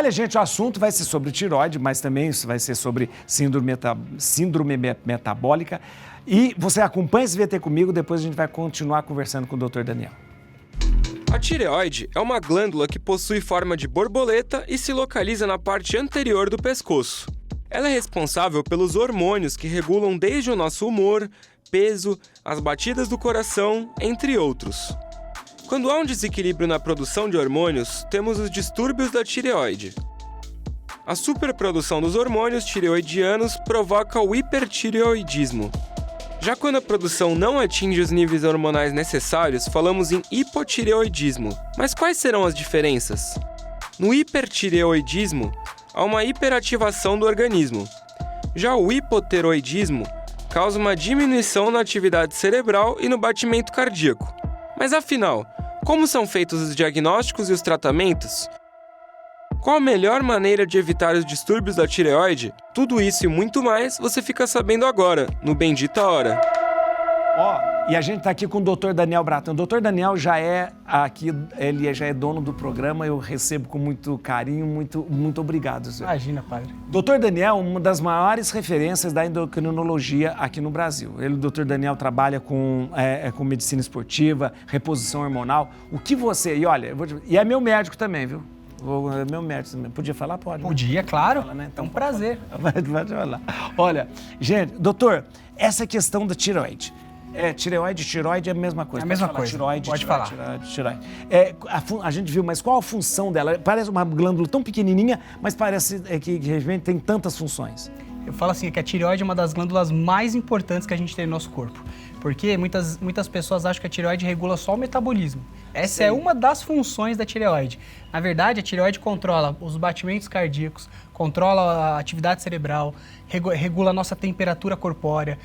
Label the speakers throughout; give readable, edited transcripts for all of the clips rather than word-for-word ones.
Speaker 1: Olha, gente, o assunto vai ser sobre tireoide, mas também vai ser sobre síndrome metabólica. E você acompanha esse VT comigo, depois a gente vai continuar conversando com o Dr. Daniel.
Speaker 2: A tireoide é uma glândula que possui forma de borboleta e se localiza na parte anterior do pescoço. Ela é responsável pelos hormônios que regulam desde o nosso humor, peso, as batidas do coração, entre outros. Quando há um desequilíbrio na produção de hormônios, temos os distúrbios da tireoide. A superprodução dos hormônios tireoidianos provoca o hipertireoidismo. Já quando a produção não atinge os níveis hormonais necessários, falamos em hipotireoidismo. Mas quais serão as diferenças? No hipertireoidismo, há uma hiperativação do organismo. Já o hipotireoidismo causa uma diminuição na atividade cerebral e no batimento cardíaco. Mas afinal, como são feitos os diagnósticos e os tratamentos? Qual a melhor maneira de evitar os distúrbios da tireoide? Tudo isso e muito mais você fica sabendo agora, no Bendita Hora.
Speaker 1: E a gente está aqui com o Dr. Daniel Bratão. O Dr. Daniel já é aqui, ele já é dono do programa, eu recebo com muito carinho, muito obrigado, senhor.
Speaker 3: Imagina, padre.
Speaker 1: Dr. Daniel é uma das maiores referências da endocrinologia aqui no Brasil. O Dr. Daniel trabalha com medicina esportiva, reposição hormonal. O que você... E olha, e é meu médico também, viu? É meu médico também. Podia falar? Pode.
Speaker 3: Podia, né? Claro.
Speaker 1: Fala, né? Então,
Speaker 3: é um prazer.
Speaker 1: Pode falar. Olha, gente, doutor, essa questão da tireoide. Tireoide é a mesma coisa.
Speaker 3: É a mesma coisa.
Speaker 1: Tireoide,
Speaker 3: pode falar.
Speaker 1: Tireoide. A gente viu, mas qual a função dela? Parece uma glândula tão pequenininha, mas parece que realmente tem tantas funções.
Speaker 3: Eu falo assim, que a tireoide é uma das glândulas mais importantes que a gente tem no nosso corpo. Porque muitas pessoas acham que a tireoide regula só o metabolismo. Essa é uma das funções da tireoide. Na verdade, a tireoide controla os batimentos cardíacos, controla a atividade cerebral, regula a nossa temperatura corpórea.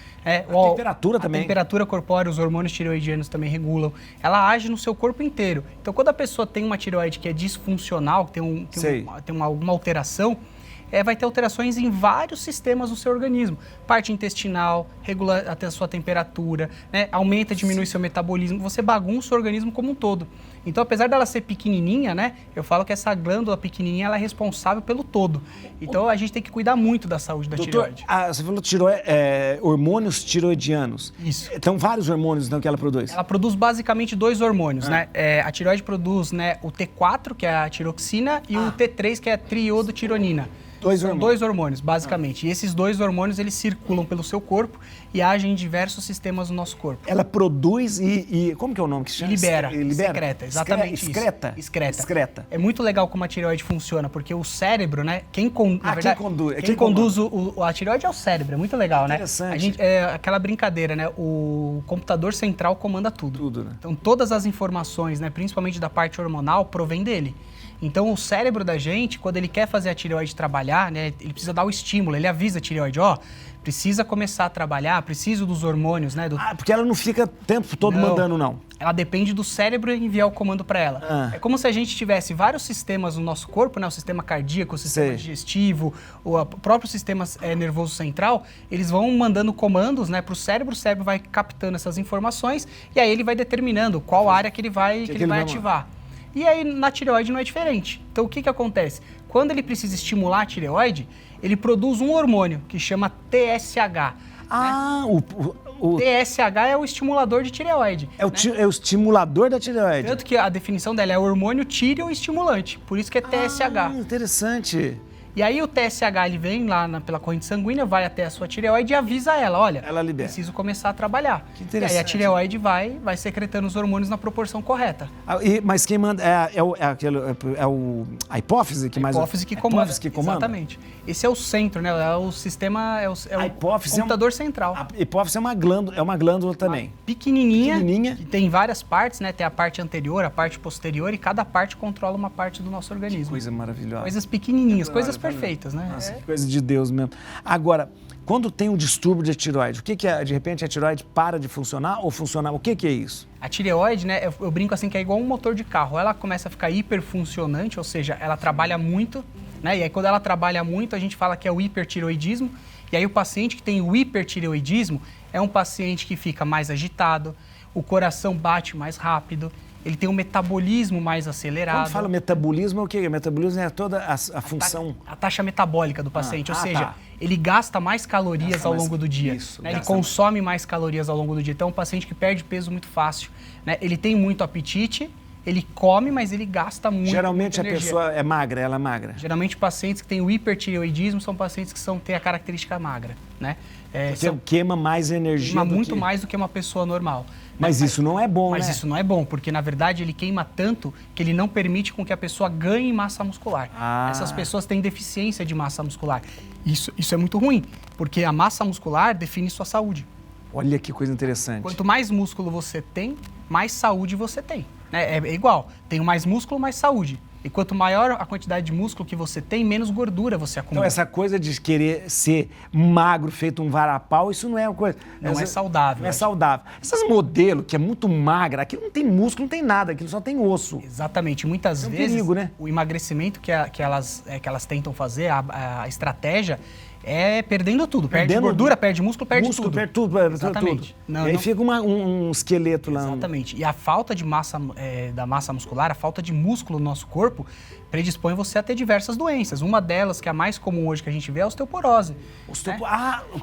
Speaker 1: Temperatura também?
Speaker 3: A temperatura corpórea, os hormônios tireoidianos também regulam. Ela age no seu corpo inteiro. Então, quando a pessoa tem uma tireoide que é disfuncional, que tem alguma alteração, vai ter alterações em vários sistemas do seu organismo. Parte intestinal, regula até a sua temperatura, né? Aumenta, diminui seu metabolismo, você bagunça o organismo como um todo. Então, apesar dela ser pequenininha, né? Eu falo que essa glândula pequenininha, ela é responsável pelo todo. Então, a gente tem que cuidar muito da saúde da tireoide.
Speaker 1: Você falou hormônios tireoidianos.
Speaker 3: Isso.
Speaker 1: Então, vários hormônios então, que ela produz?
Speaker 3: Ela produz basicamente 2 hormônios, né? A tireoide produz, né, o T4, que é a tiroxina, e o T3, que é a triodotironina. São 2 hormônios, basicamente. E esses 2 hormônios, eles circulam pelo seu corpo e agem em diversos sistemas do nosso corpo.
Speaker 1: Ela produz e como que é o nome que se chama?
Speaker 3: Libera. Secreta, exatamente
Speaker 1: excreta?
Speaker 3: Isso. Excreta. É muito legal como a tireoide funciona, porque o cérebro, né? Quem conduz a tireoide é o cérebro. É muito legal, né?
Speaker 1: Interessante.
Speaker 3: Aquela brincadeira, né? O computador central comanda tudo.
Speaker 1: Tudo, né?
Speaker 3: Então, todas as informações, né? Principalmente da parte hormonal, provém dele. Então, o cérebro da gente, quando ele quer fazer a tireoide trabalhar, né, ele precisa dar o estímulo, ele avisa a tireoide, precisa começar a trabalhar, preciso dos hormônios, né?
Speaker 1: Porque ela não fica o tempo todo mandando, não.
Speaker 3: Ela depende do cérebro enviar o comando para ela. É como se a gente tivesse vários sistemas no nosso corpo, né? O sistema cardíaco, o sistema digestivo, o próprio sistema nervoso central, eles vão mandando comandos, né, para o cérebro vai captando essas informações e aí ele vai determinando qual área que ele vai ativar. E aí, na tireoide não é diferente. Então, o que acontece? Quando ele precisa estimular a tireoide, ele produz um hormônio que chama TSH. O TSH é o estimulador de tireoide.
Speaker 1: É o estimulador da tireoide.
Speaker 3: Tanto que a definição dela é hormônio tireoestimulante. Por isso que é TSH.
Speaker 1: Interessante.
Speaker 3: E aí o TSH ele vem lá pela corrente sanguínea, vai até a sua tireoide e avisa ela, olha,
Speaker 1: ela libera.
Speaker 3: Preciso começar a trabalhar.
Speaker 1: Que interessante.
Speaker 3: E aí a tireoide vai secretando os hormônios na proporção correta.
Speaker 1: Mas quem manda a hipófise que mais...
Speaker 3: A hipófise que comanda.
Speaker 1: Exatamente.
Speaker 3: Esse é o centro, né? É o sistema, é o computador central.
Speaker 1: A hipófise é uma glândula também.
Speaker 3: Pequenininha, que tem várias partes, né? Tem a parte anterior, a parte posterior e cada parte controla uma parte do nosso organismo.
Speaker 1: Que coisa maravilhosa.
Speaker 3: Coisas pequenininhas, coisas perfeitas, né?
Speaker 1: Nossa, que coisa de Deus mesmo. Agora, quando tem um distúrbio de tireoide, o que é? De repente a tireoide para de funcionar ou funcionar? O que é isso?
Speaker 3: A tireoide, né, eu brinco assim que é igual um motor de carro. Ela começa a ficar hiperfuncionante, ou seja, ela trabalha muito, né? E aí quando ela trabalha muito, a gente fala que é o hipertireoidismo. E aí o paciente que tem o hipertireoidismo é um paciente que fica mais agitado, o coração bate mais rápido, ele tem um metabolismo mais acelerado.
Speaker 1: Quando fala metabolismo, é o quê? O metabolismo é toda a função...
Speaker 3: A taxa metabólica do paciente, ou seja, ele gasta mais calorias ao longo do dia.
Speaker 1: Isso,
Speaker 3: né? Ele consome mais calorias ao longo do dia. Então, é um paciente que perde peso muito fácil. Né? Ele tem muito apetite, ele come, mas ele gasta muito.
Speaker 1: Geralmente a
Speaker 3: energia.
Speaker 1: pessoa é magra, ela é magra.
Speaker 3: Geralmente, pacientes que têm o hipertireoidismo são pacientes que têm a característica magra. Né?
Speaker 1: Porque queima mais energia
Speaker 3: queima muito mais do que uma pessoa normal.
Speaker 1: Mas isso não é bom,
Speaker 3: Mas
Speaker 1: né?
Speaker 3: isso não é bom, porque na verdade ele queima tanto que ele não permite com que a pessoa ganhe massa muscular. Essas pessoas têm deficiência de massa muscular. Isso é muito ruim, porque a massa muscular define sua saúde.
Speaker 1: Olha que coisa interessante.
Speaker 3: Quanto mais músculo você tem, mais saúde você tem. Né? É igual, tenho mais músculo, mais saúde. E quanto maior a quantidade de músculo que você tem, menos gordura você acumula.
Speaker 1: Então essa coisa de querer ser magro, feito um varapau, isso não é uma coisa...
Speaker 3: Não é saudável.
Speaker 1: Não é saudável. Essas modelos que é muito magra, aquilo não tem músculo, não tem nada, aquilo só tem osso.
Speaker 3: Exatamente. Muitas vezes,
Speaker 1: perigo, né?
Speaker 3: O emagrecimento que elas tentam fazer, a estratégia, é perdendo tudo. Perde gordura, perde músculo, perde tudo.
Speaker 1: Perde tudo,
Speaker 3: Exatamente.
Speaker 1: tudo. E aí fica um esqueleto lá.
Speaker 3: Exatamente. E a falta de massa, da massa muscular, a falta de músculo no nosso corpo, predispõe você a ter diversas doenças. Uma delas, que é a mais comum hoje que a gente vê, é a osteoporose.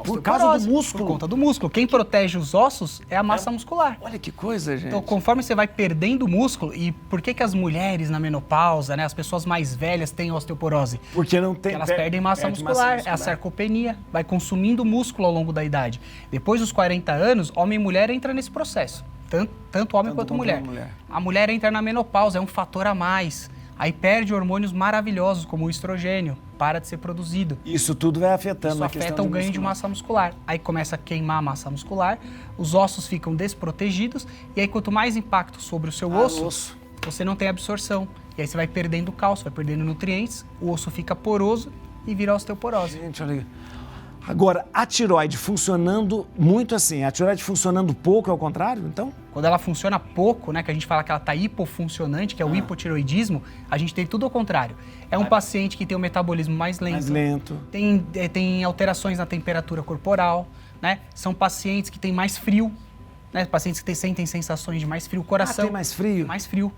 Speaker 1: Por causa do músculo?
Speaker 3: Por conta do músculo. Quem protege os ossos é a massa muscular.
Speaker 1: Olha que coisa, gente.
Speaker 3: Então, conforme você vai perdendo músculo, e por que as mulheres na menopausa, né, as pessoas mais velhas têm osteoporose?
Speaker 1: Porque não tem...
Speaker 3: Porque elas perdem massa muscular, é a sarcopenia, vai consumindo músculo ao longo da idade. Depois dos 40 anos, homem e mulher entra nesse processo. Tanto homem quanto mulher. A mulher entra na menopausa, é um fator a mais. Aí perde hormônios maravilhosos, como o estrogênio, para de ser produzido.
Speaker 1: Isso tudo vai afetando
Speaker 3: Isso
Speaker 1: a questão
Speaker 3: afeta o ganho de massa muscular. Aí começa a queimar a massa muscular, os ossos ficam desprotegidos, e aí quanto mais impacto sobre o seu osso, você não tem absorção. E aí você vai perdendo cálcio, vai perdendo nutrientes, o osso fica poroso e vira osteoporose.
Speaker 1: Gente, olha. Agora, a tireoide funcionando muito assim, a tireoide funcionando pouco é o contrário, então?
Speaker 3: Quando ela funciona pouco, né, que a gente fala que ela está hipofuncionante, que é o hipotireoidismo, a gente tem tudo ao contrário. É um paciente que tem um metabolismo mais lento. Tem alterações na temperatura corporal, né? São pacientes que têm mais frio, né? Pacientes que sentem sensações de mais frio. O coração
Speaker 1: tem mais frio?
Speaker 3: Mais frio.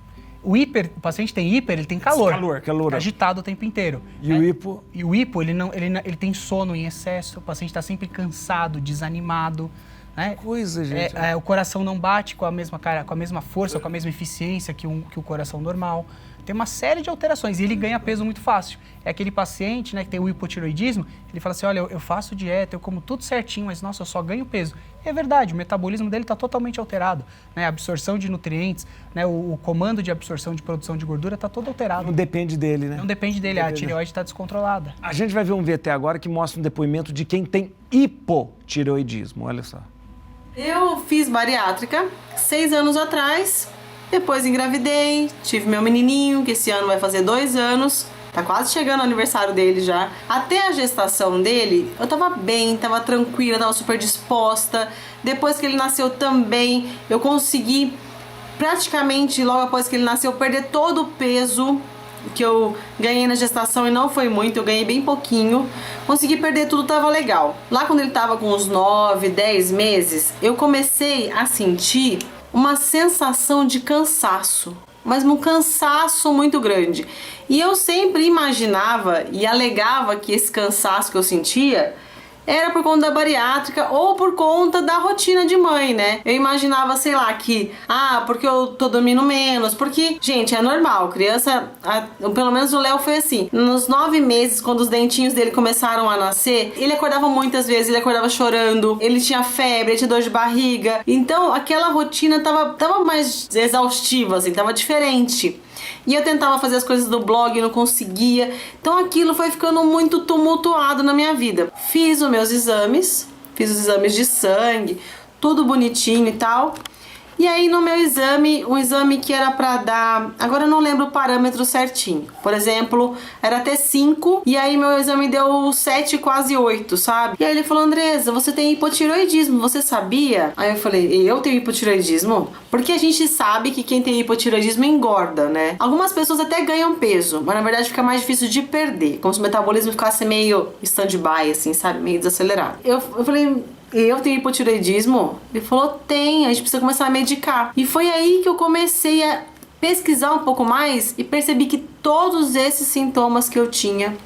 Speaker 3: O paciente tem hiper, ele tem calor.
Speaker 1: Calor.
Speaker 3: Fica agitado o tempo inteiro.
Speaker 1: E o hipo?
Speaker 3: E o hipo, ele tem sono em excesso, o paciente está sempre cansado, desanimado. Né?
Speaker 1: Que coisa, gente.
Speaker 3: O coração não bate com a mesma força, com a mesma eficiência que o coração normal. Tem uma série de alterações e ele ganha peso muito fácil. É aquele paciente, né, que tem o hipotireoidismo, ele fala assim, olha, eu faço dieta, eu como tudo certinho, mas nossa, eu só ganho peso. E é verdade, o metabolismo dele está totalmente alterado. Né? A absorção de nutrientes, né, o comando de absorção de produção de gordura está todo alterado.
Speaker 1: Não depende dele, né?
Speaker 3: Não depende dele, a tireoide está descontrolada.
Speaker 1: A gente vai ver um VT agora que mostra um depoimento de quem tem hipotireoidismo, olha só.
Speaker 4: Eu fiz bariátrica 6 anos atrás, depois engravidei, tive meu menininho, que esse ano vai fazer 2 anos, tá quase chegando o aniversário dele já. Até a gestação dele, eu tava bem, tava tranquila, tava super disposta. Depois que ele nasceu também, eu consegui praticamente, logo após que ele nasceu, perder todo o peso que eu ganhei na gestação, e não foi muito, eu ganhei bem pouquinho. Consegui perder tudo, tava legal. Lá quando ele tava com uns 9, 10 meses, eu comecei a sentir uma sensação de cansaço, mas um cansaço muito grande. E eu sempre imaginava e alegava que esse cansaço que eu sentia era por conta da bariátrica ou por conta da rotina de mãe, né? Eu imaginava, sei lá, que, porque eu tô dormindo menos, porque, gente, é normal, criança, pelo menos o Léo foi assim, nos 9 meses, quando os dentinhos dele começaram a nascer, ele acordava muitas vezes, ele acordava chorando, ele tinha febre, ele tinha dor de barriga, então aquela rotina tava mais exaustiva, assim, tava diferente. E eu tentava fazer as coisas do blog e não conseguia. Então aquilo foi ficando muito tumultuado na minha vida. Fiz os meus exames, fiz os exames de sangue, tudo bonitinho e tal. E aí no meu exame, um exame que era pra dar, agora eu não lembro o parâmetro certinho. Por exemplo, era T5 e aí meu exame deu 7, quase 8, sabe? E aí ele falou, Andresa, você tem hipotireoidismo, você sabia? Aí eu falei, eu tenho hipotireoidismo? Porque a gente sabe que quem tem hipotireoidismo engorda, né? Algumas pessoas até ganham peso, mas na verdade fica mais difícil de perder. Como se o metabolismo ficasse meio stand-by, assim, sabe? Meio desacelerado. Eu falei, eu tenho hipotireoidismo? Ele falou, tem, a gente precisa começar a medicar. E foi aí que eu comecei pesquisar um pouco mais e percebi que todos esses sintomas que eu tinha,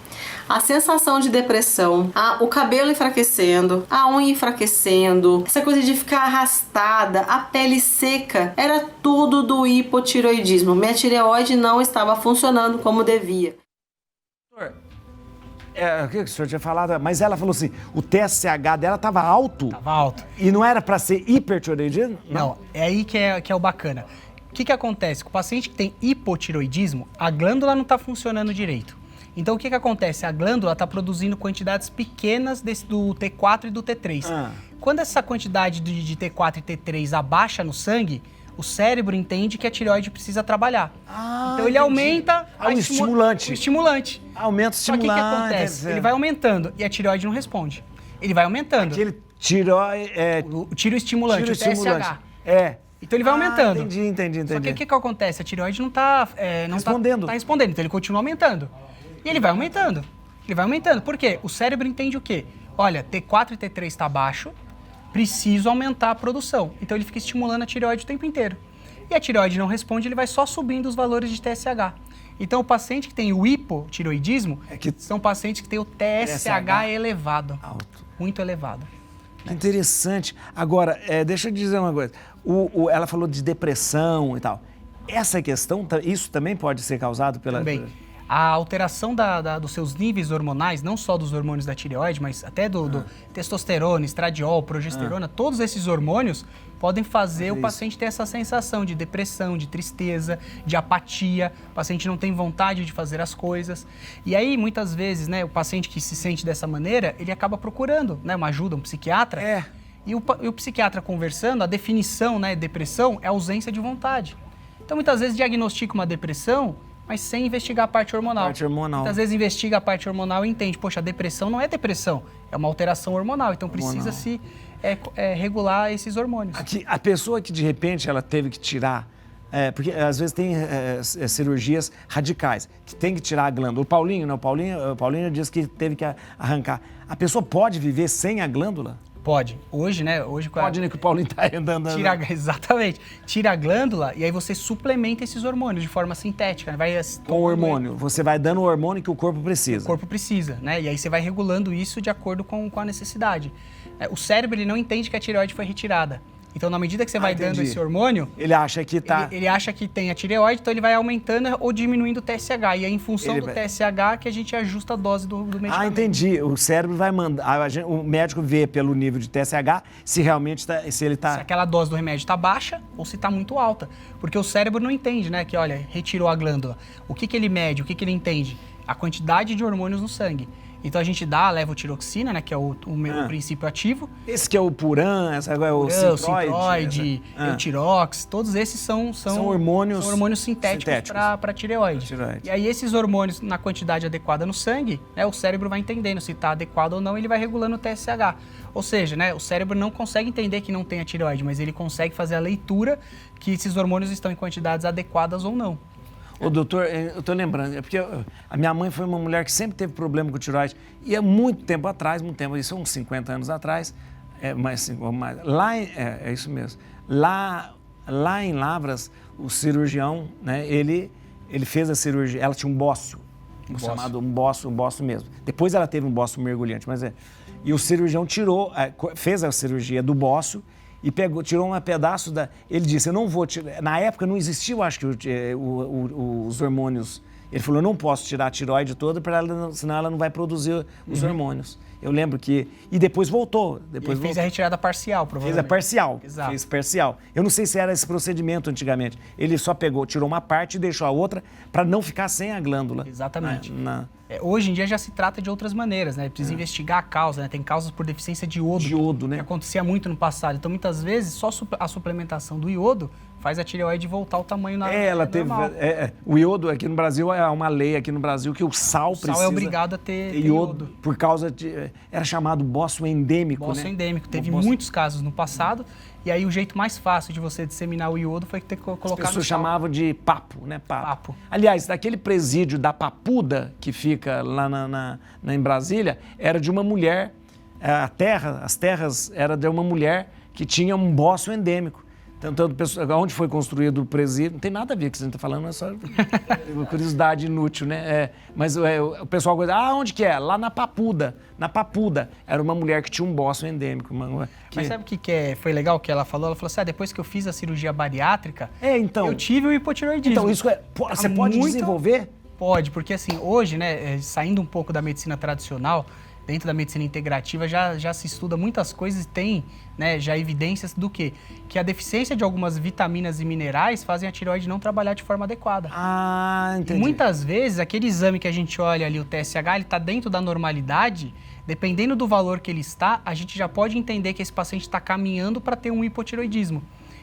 Speaker 4: a sensação de depressão, o cabelo enfraquecendo, a unha enfraquecendo, essa coisa de ficar arrastada, a pele seca, era tudo do hipotireoidismo. Minha tireoide não estava funcionando como devia.
Speaker 1: O que o senhor tinha falado? Mas ela falou assim, o TSH dela estava alto?
Speaker 3: Estava alto.
Speaker 1: E não era para ser hipertireoidismo?
Speaker 3: Não, é aí que é o bacana. O que acontece? Com o paciente que tem hipotireoidismo, a glândula não está funcionando direito. Então, o que acontece? A glândula está produzindo quantidades pequenas do T4 e do T3. Quando essa quantidade de T4 e T3 abaixa no sangue, o cérebro entende que a tireoide precisa trabalhar. Então, ele aumenta
Speaker 1: o estimulante.
Speaker 3: O estimulante.
Speaker 1: Aumenta o
Speaker 3: Só que
Speaker 1: estimulante.
Speaker 3: o que acontece? Ele vai aumentando e a tireoide não responde. Ele vai aumentando.
Speaker 1: Aquele tireoide...
Speaker 3: O tiroestimulante, o TSH. Então ele vai aumentando.
Speaker 1: Entendi.
Speaker 3: Só que o que acontece? A tireoide não está
Speaker 1: respondendo.
Speaker 3: Tá respondendo, então ele continua aumentando. E ele vai aumentando. Ele vai aumentando. Por quê? O cérebro entende o quê? Olha, T4 e T3 está baixo, preciso aumentar a produção. Então ele fica estimulando a tireoide o tempo inteiro. E a tireoide não responde, ele vai só subindo os valores de TSH. Então o paciente que tem o hipotireoidismo são pacientes que têm o TSH elevado.
Speaker 1: Alto.
Speaker 3: Muito elevado.
Speaker 1: Que interessante. Agora, deixa eu dizer uma coisa. Ela falou de depressão e tal. Essa questão, isso também pode ser causado pela...
Speaker 3: Também. A alteração dos seus níveis hormonais, não só dos hormônios da tireoide, mas até do testosterona, estradiol, progesterona, todos esses hormônios podem fazer o paciente ter essa sensação de depressão, de tristeza, de apatia. O paciente não tem vontade de fazer as coisas. E aí, muitas vezes, né, o paciente que se sente dessa maneira, ele acaba procurando, né, uma ajuda, um psiquiatra. E o psiquiatra conversando, a definição, né, depressão é ausência de vontade. Então, muitas vezes, diagnostica uma depressão, mas sem investigar a parte hormonal. Muitas vezes investiga a parte hormonal e entende, poxa, a depressão não é depressão, é uma alteração hormonal, então precisa se regular esses hormônios.
Speaker 1: A pessoa que de repente ela teve que tirar, porque às vezes tem cirurgias radicais, que tem que tirar a glândula. O Paulinho disse que teve que arrancar. A pessoa pode viver sem a glândula?
Speaker 3: Pode. Hoje, né?
Speaker 1: Pode, né? Que o Paulinho tá andando.
Speaker 3: Exatamente. Tira a glândula e aí você suplementa esses hormônios de forma sintética. Né?
Speaker 1: Com o hormônio. Você vai dando o hormônio que o corpo precisa.
Speaker 3: O corpo precisa, né? E aí você vai regulando isso de acordo com a necessidade. O cérebro, ele não entende que a tireoide foi retirada. Então, na medida que você vai dando esse hormônio...
Speaker 1: Ele acha que tá...
Speaker 3: Ele acha que tem a tireoide, então ele vai aumentando ou diminuindo o TSH. E é em função do TSH que a gente ajusta a dose do medicamento.
Speaker 1: Entendi. O cérebro vai mandar... O médico vê pelo nível de TSH se realmente se ele tá...
Speaker 3: Se aquela dose do remédio está baixa ou se está muito alta. Porque o cérebro não entende, né? Que, olha, retirou a glândula. O que ele mede? O que ele entende? A quantidade de hormônios no sangue. Então a gente dá a levotiroxina, né, que é o princípio ativo.
Speaker 1: Esse que é o Puran, o
Speaker 3: Sintroid, Eutirox, todos esses são hormônios sintéticos para tireoide. E aí esses hormônios na quantidade adequada no sangue, né, o cérebro vai entendendo se está adequado ou não, ele vai regulando o TSH. Ou seja, né, o cérebro não consegue entender que não tem a tireoide, mas ele consegue fazer a leitura que esses hormônios estão em quantidades adequadas ou não.
Speaker 1: Ô, doutor, eu tô lembrando, porque a minha mãe foi uma mulher que sempre teve problema com tireoide. E há muito tempo atrás, isso uns 50 anos atrás, é isso mesmo. Lá em Lavras, o cirurgião, né, ele fez a cirurgia, ela tinha um bócio, chamado um bócio mesmo. Depois ela teve um bócio mergulhante, e o cirurgião fez a cirurgia do bócio, e tirou um pedaço da... Ele disse, eu não vou tirar... Na época não existia, eu acho que os hormônios... Ele falou, eu não posso tirar a tireoide toda, senão ela não vai produzir os hormônios. Eu lembro que... E depois voltou.
Speaker 3: Ele fez a retirada parcial, provavelmente.
Speaker 1: Fez a parcial.
Speaker 3: Exato.
Speaker 1: Fez parcial. Eu não sei se era esse procedimento antigamente. Ele só tirou uma parte e deixou a outra para não ficar sem a glândula.
Speaker 3: Exatamente. Hoje em dia já se trata de outras maneiras, né? Precisa investigar a causa, né? Tem causas por deficiência de iodo.
Speaker 1: De iodo, né?
Speaker 3: Que acontecia muito no passado. Então, muitas vezes, só a suplementação do iodo faz a tireoide voltar ao tamanho normal.
Speaker 1: Ela teve... o iodo aqui no Brasil, é uma lei aqui no Brasil que o sal precisa... O sal
Speaker 3: é obrigado a ter
Speaker 1: iodo. Por causa de... Era chamado bócio endêmico,
Speaker 3: bócio endêmico. Teve muitos casos no passado. E aí o jeito mais fácil de você disseminar o iodo foi ter que colocar no sal. As pessoas chamavam
Speaker 1: de papo, né? Papo. Aliás, daquele presídio da Papuda, que fica lá em Brasília, era de uma mulher, as terras era de uma mulher que tinha um bócio endêmico. Tanto onde foi construído o presídio, não tem nada a ver com o que você está falando, é só curiosidade inútil, né? Mas o pessoal gosta, onde que é? Lá na Papuda. Na Papuda. Era uma mulher que tinha um bócio endêmico.
Speaker 3: Mas sabe o que foi legal que ela falou? Ela falou assim, depois que eu fiz a cirurgia bariátrica,
Speaker 1: então,
Speaker 3: eu tive o hipotireoidismo.
Speaker 1: Então, isso você pode desenvolver?
Speaker 3: Pode, porque assim, hoje, né, saindo um pouco da medicina tradicional, dentro da medicina integrativa já se estuda muitas coisas e tem, né, já evidências do quê? Que a deficiência de algumas vitaminas e minerais fazem a tireoide não trabalhar de forma adequada.
Speaker 1: Entendi.
Speaker 3: E muitas vezes, aquele exame que a gente olha ali, o TSH, ele está dentro da normalidade, dependendo do valor que ele está, a gente já pode entender que esse paciente está caminhando para ter um hipotireoidismo.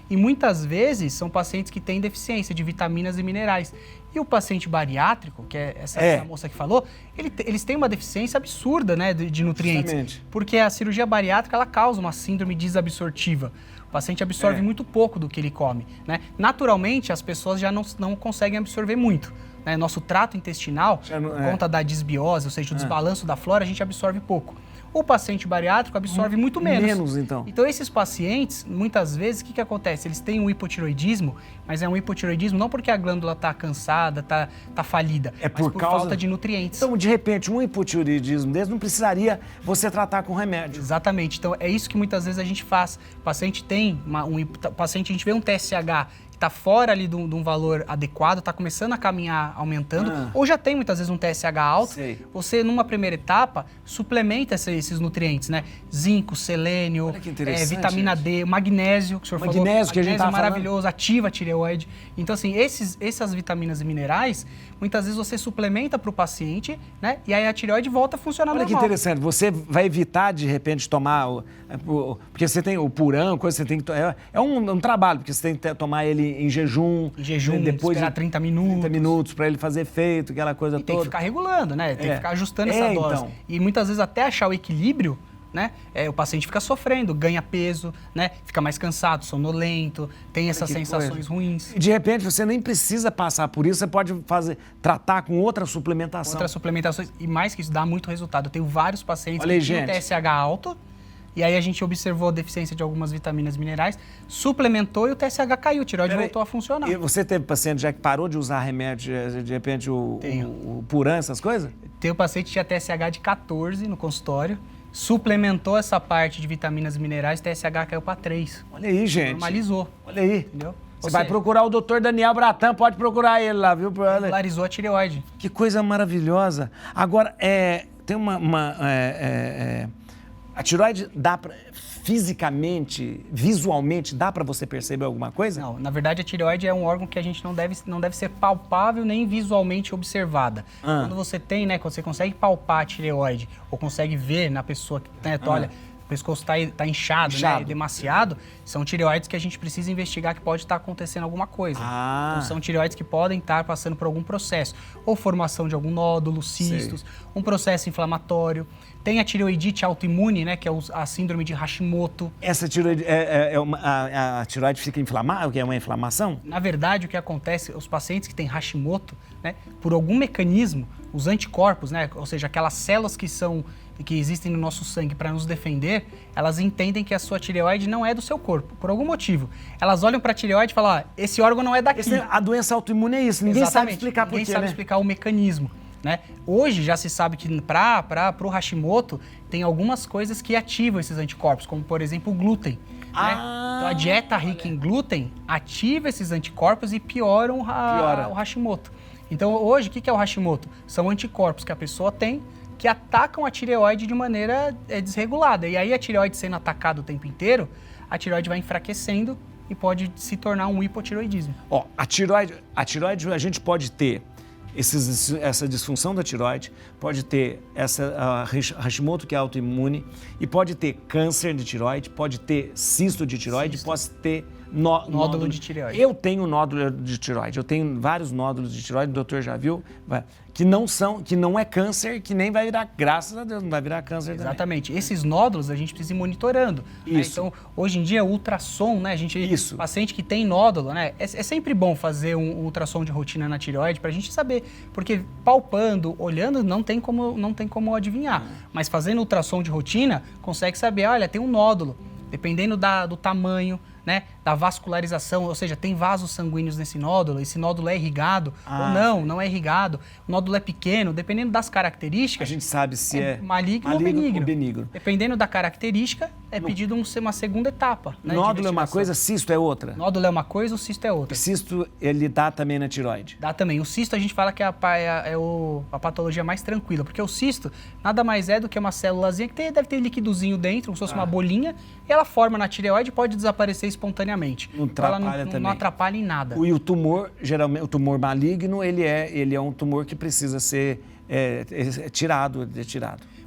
Speaker 3: E muitas vezes são pacientes que têm deficiência de vitaminas e minerais. E o paciente bariátrico, que é essa moça que falou, eles têm uma deficiência absurda, né, de nutrientes.
Speaker 1: Justamente.
Speaker 3: Porque a cirurgia bariátrica ela causa uma síndrome desabsortiva. O paciente absorve muito pouco do que ele come, né? Naturalmente, as pessoas já não conseguem absorver muito. Né? Nosso trato intestinal, por conta da disbiose, ou seja, o desbalanço da flora, a gente absorve pouco. O paciente bariátrico absorve muito menos.
Speaker 1: Menos, então.
Speaker 3: Então, esses pacientes, muitas vezes, o que acontece? Eles têm um hipotireoidismo, mas é um hipotireoidismo não porque a glândula está cansada, está falida, mas por falta de nutrientes.
Speaker 1: Então, de repente, um hipotireoidismo desse não precisaria você tratar com remédio.
Speaker 3: Exatamente. Então, é isso que muitas vezes a gente faz. O paciente tem a gente vê um TSH está fora ali de um valor adequado, está começando a caminhar aumentando, ou já tem muitas vezes um TSH alto, você numa primeira etapa suplementa esses nutrientes, né? Zinco, selênio, vitamina D, magnésio, que o senhor falou.
Speaker 1: Magnésio que a gente tá
Speaker 3: maravilhoso, ativa a tireoide. Então, assim, essas vitaminas e minerais, muitas vezes você suplementa para o paciente, né? E aí a tireoide volta a funcionar normal.
Speaker 1: Olha que interessante, você vai evitar de repente tomar, porque você tem o Puran, coisa você tem que é um trabalho, porque você tem que tomar ele em jejum.
Speaker 3: Em jejum, depois esperar 30 minutos.
Speaker 1: 30 minutos para ele fazer efeito, aquela coisa toda.
Speaker 3: Tem que ficar regulando, né? Tem que ficar ajustando essa dose. Então. E muitas vezes até achar o equilíbrio, né? O paciente fica sofrendo, ganha peso, né? Fica mais cansado, sonolento, tem essas sensações ruins.
Speaker 1: E de repente você nem precisa passar por isso, você pode tratar com outra suplementação.
Speaker 3: Outras suplementações, e mais que isso, dá muito resultado. Eu tenho vários pacientes
Speaker 1: que
Speaker 3: têm TSH alto, e aí a gente observou a deficiência de algumas vitaminas e minerais, suplementou e o TSH caiu, a tireoide voltou a funcionar.
Speaker 1: E você teve paciente já que parou de usar remédio, de repente o Puran, essas coisas?
Speaker 3: Tem um paciente que tinha TSH de 14 no consultório, suplementou essa parte de vitaminas e minerais, o TSH caiu para 3.
Speaker 1: Olha aí, gente.
Speaker 3: Normalizou.
Speaker 1: Olha aí.
Speaker 3: Entendeu?
Speaker 1: Você vai procurar o Dr. Daniel Bratan, pode procurar ele lá, viu?
Speaker 3: Regularizou a tireoide.
Speaker 1: Que coisa maravilhosa. Agora, tem a tireoide dá pra, fisicamente, visualmente, dá para você perceber alguma coisa?
Speaker 3: Não, na verdade a tireoide é um órgão que a gente não deve ser palpável nem visualmente observada. Quando você tem, né, quando você consegue palpar a tireoide ou consegue ver na pessoa que, né, olha, o pescoço está inchado, né, demasiado, são tireoides que a gente precisa investigar que pode estar acontecendo alguma coisa. Então, são tireoides que podem estar passando por algum processo, ou formação de algum nódulo, cistos, um processo inflamatório. Tem a tireoidite autoimune, né, que é a síndrome de Hashimoto.
Speaker 1: Essa tireoide, a tireoide fica inflamada, o que é uma inflamação?
Speaker 3: Na verdade, o que acontece, os pacientes que têm Hashimoto, né, por algum mecanismo, os anticorpos, né, ou seja, aquelas células que existem no nosso sangue para nos defender, elas entendem que a sua tireoide não é do seu corpo, por algum motivo. Elas olham para a tireoide e falam, esse órgão não é daqui.
Speaker 1: A doença autoimune é isso, ninguém sabe explicar por quê,
Speaker 3: Ninguém sabe explicar o mecanismo. Né? Hoje já se sabe que para o Hashimoto tem algumas coisas que ativam esses anticorpos, como por exemplo o glúten. Né? Então a dieta rica em glúten ativa esses anticorpos e pioram o Hashimoto. Então hoje o que é o Hashimoto? São anticorpos que a pessoa tem que atacam a tireoide de maneira desregulada. E aí a tireoide sendo atacada o tempo inteiro, a tireoide vai enfraquecendo e pode se tornar um hipotireoidismo.
Speaker 1: A tireoide a gente pode ter essa disfunção da tireoide, pode ter essa Hashimoto, que é autoimune, e pode ter câncer de tireoide, pode ter cisto de tireoide, pode ter nódulo
Speaker 3: de tireoide.
Speaker 1: Eu tenho nódulo de tireoide, eu tenho vários nódulos de tireoide, o doutor já viu, que não é câncer, que nem vai virar, graças a Deus, não vai virar câncer também.
Speaker 3: Exatamente. Esses nódulos a gente precisa ir monitorando.
Speaker 1: Isso.
Speaker 3: Né? Então, hoje em dia, o ultrassom, né? Paciente que tem nódulo, né? É sempre bom fazer um ultrassom de rotina na tireoide pra gente saber, porque palpando, olhando, não tem como adivinhar. Mas fazendo ultrassom de rotina, consegue saber, olha, tem um nódulo. Dependendo do tamanho, né, da vascularização, ou seja, tem vasos sanguíneos nesse nódulo, esse nódulo é irrigado ou não é irrigado, o nódulo é pequeno, dependendo das características.
Speaker 1: A gente sabe se é
Speaker 3: maligno ou benigno. Dependendo da característica, é pedido uma segunda etapa. Né,
Speaker 1: nódulo é uma coisa, cisto é outra?
Speaker 3: Nódulo é uma coisa, o cisto é outra.
Speaker 1: O cisto, ele dá também na tireoide?
Speaker 3: Dá também. O cisto a gente fala que é a patologia mais tranquila, porque o cisto nada mais é do que uma célulazinha que deve ter liquidozinho dentro, como se fosse uma bolinha, e ela forma na tireoide e pode desaparecer espontaneamente.
Speaker 1: Não atrapalha também.
Speaker 3: Não atrapalha em nada.
Speaker 1: E o tumor, geralmente, o tumor maligno, ele é um tumor que precisa ser retirado.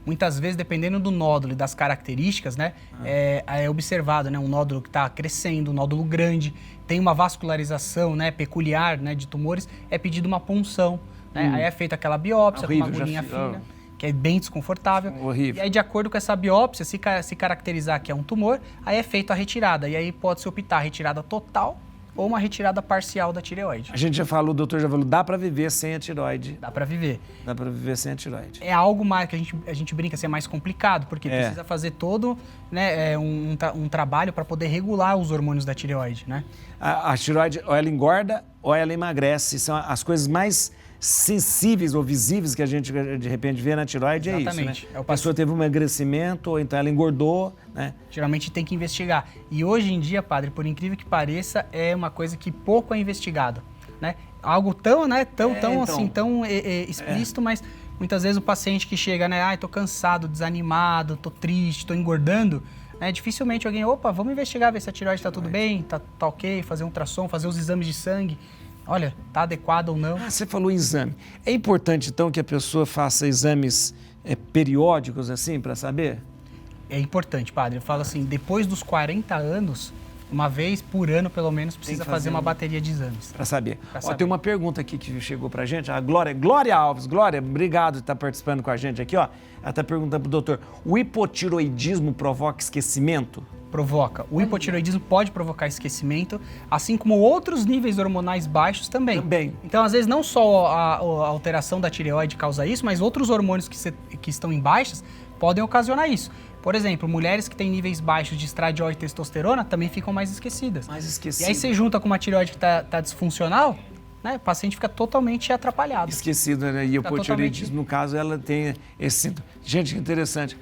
Speaker 3: Muitas vezes, dependendo do nódulo e das características, né, é observado, né, um nódulo que está crescendo, um nódulo grande, tem uma vascularização, né, peculiar, né, de tumores, é pedido uma punção. Né? Aí é feita aquela biópsia com uma agulhinha fina, que é bem desconfortável.
Speaker 1: Horrível.
Speaker 3: E aí, de acordo com essa biópsia, se caracterizar que é um tumor, aí é feita a retirada. E aí pode-se optar a retirada total ou uma retirada parcial da tireoide.
Speaker 1: A gente já falou, o doutor já falou, dá para viver sem a tireoide.
Speaker 3: Dá para viver.
Speaker 1: Dá para viver sem a tireoide.
Speaker 3: É algo mais que a gente brinca assim, é mais complicado, porque precisa fazer todo, né, um trabalho para poder regular os hormônios da tireoide, né?
Speaker 1: A tireoide, ou ela engorda ou ela emagrece. São as coisas mais sensíveis ou visíveis que a gente, de repente, vê na tireoide.
Speaker 3: Exatamente.
Speaker 1: É isso, né? A pessoa teve um emagrecimento, ou então ela engordou, né?
Speaker 3: Geralmente tem que investigar. E hoje em dia, padre, por incrível que pareça, é uma coisa que pouco é investigado, né? Algo tão, né, tão explícito, mas muitas vezes o paciente que chega, né, tô cansado, desanimado, tô triste, tô engordando, né, dificilmente alguém, vamos investigar, ver se a tireoide tá tudo bem, tá ok, fazer um ultrassom, fazer os exames de sangue. Olha, tá adequado ou não.
Speaker 1: Você falou em exame. É importante, então, que a pessoa faça exames periódicos, assim, para saber?
Speaker 3: É importante, padre. Eu falo assim, depois dos 40 anos, uma vez por ano, pelo menos, precisa fazer uma bateria de exames.
Speaker 1: Para saber. Tem uma pergunta aqui que chegou pra gente. A Glória Alves. Glória, obrigado por estar participando com a gente aqui, ó. Ela está perguntando pro doutor, o hipotiroidismo provoca esquecimento?
Speaker 3: Provoca. O hipotireoidismo pode provocar esquecimento, assim como outros níveis hormonais baixos também. Então, às vezes, não só a alteração da tireoide causa isso, mas outros hormônios que estão em baixas podem ocasionar isso. Por exemplo, mulheres que têm níveis baixos de estradiol e testosterona também ficam mais esquecidas. E aí você junta com uma tireoide que está disfuncional, né, o paciente fica totalmente atrapalhado.
Speaker 1: Esquecido, né? E o hipotireoidismo, no caso, ela tem esse síntoma. Gente, que interessante.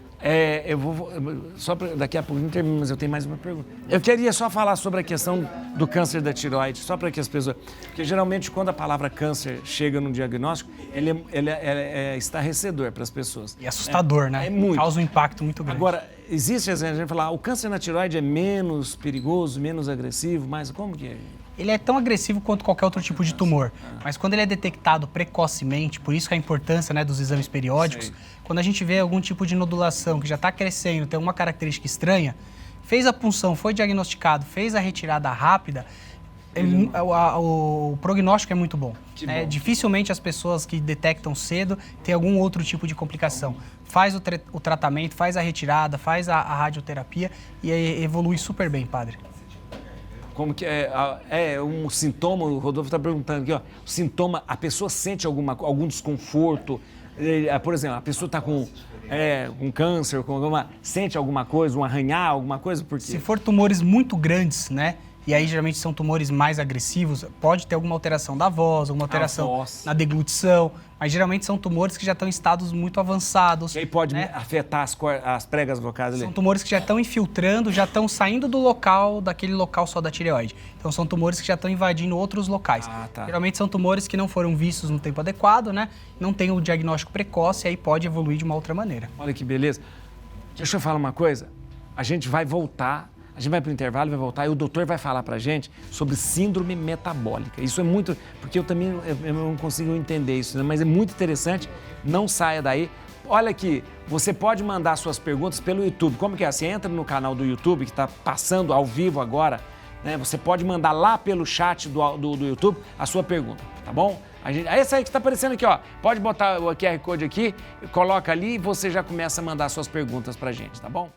Speaker 1: Eu vou... Só daqui a pouco não termino, mas eu tenho mais uma pergunta. Eu queria só falar sobre a questão do câncer da tireoide, só para que as pessoas... Porque, geralmente, quando a palavra câncer chega no diagnóstico, ele é estarrecedor para as pessoas.
Speaker 3: E assustador, né?
Speaker 1: É muito.
Speaker 3: Causa um impacto muito grande.
Speaker 1: Agora, existe, a gente fala, o câncer na tireoide é menos perigoso, menos agressivo, mas como que é?
Speaker 3: Ele é tão agressivo quanto qualquer outro tipo de tumor, mas quando ele é detectado precocemente, por isso que a importância, né, dos exames periódicos, quando a gente vê algum tipo de nodulação que já está crescendo, tem uma característica estranha, fez a punção, foi diagnosticado, fez a retirada rápida, o prognóstico é muito bom. Dificilmente as pessoas que detectam cedo têm algum outro tipo de complicação. Faz o tratamento, faz a retirada, faz a radioterapia e evolui super bem, padre.
Speaker 1: Como que é um sintoma, o Rodolfo está perguntando aqui, ó, o sintoma, a pessoa sente algum desconforto, por exemplo, a pessoa está com câncer, sente alguma coisa, um arranhar, alguma coisa? Porque...
Speaker 3: Se for tumores muito grandes, né, e aí geralmente são tumores mais agressivos, pode ter alguma alteração da voz, alguma alteração na deglutição, mas geralmente são tumores que já estão em estados muito avançados.
Speaker 1: E aí pode afetar as pregas vocais ali?
Speaker 3: São tumores que já estão infiltrando, já estão saindo daquele local só da tireoide. Então são tumores que já estão invadindo outros locais. Geralmente são tumores que não foram vistos no tempo adequado, né? Não tem o diagnóstico precoce e aí pode evoluir de uma outra maneira.
Speaker 1: Olha que beleza. Deixa eu falar uma coisa. A gente vai voltar. A gente vai para o intervalo, vai voltar e o doutor vai falar para a gente sobre síndrome metabólica. Isso é muito... Porque eu também não consigo entender isso, né? Mas é muito interessante. Não saia daí. Olha aqui, você pode mandar suas perguntas pelo YouTube. Como que é? Você entra no canal do YouTube, que está passando ao vivo agora, né? Você pode mandar lá pelo chat do YouTube a sua pergunta, tá bom? Essa aí que está aparecendo aqui, ó. Pode botar o QR Code aqui, coloca ali e você já começa a mandar suas perguntas para a gente, tá bom?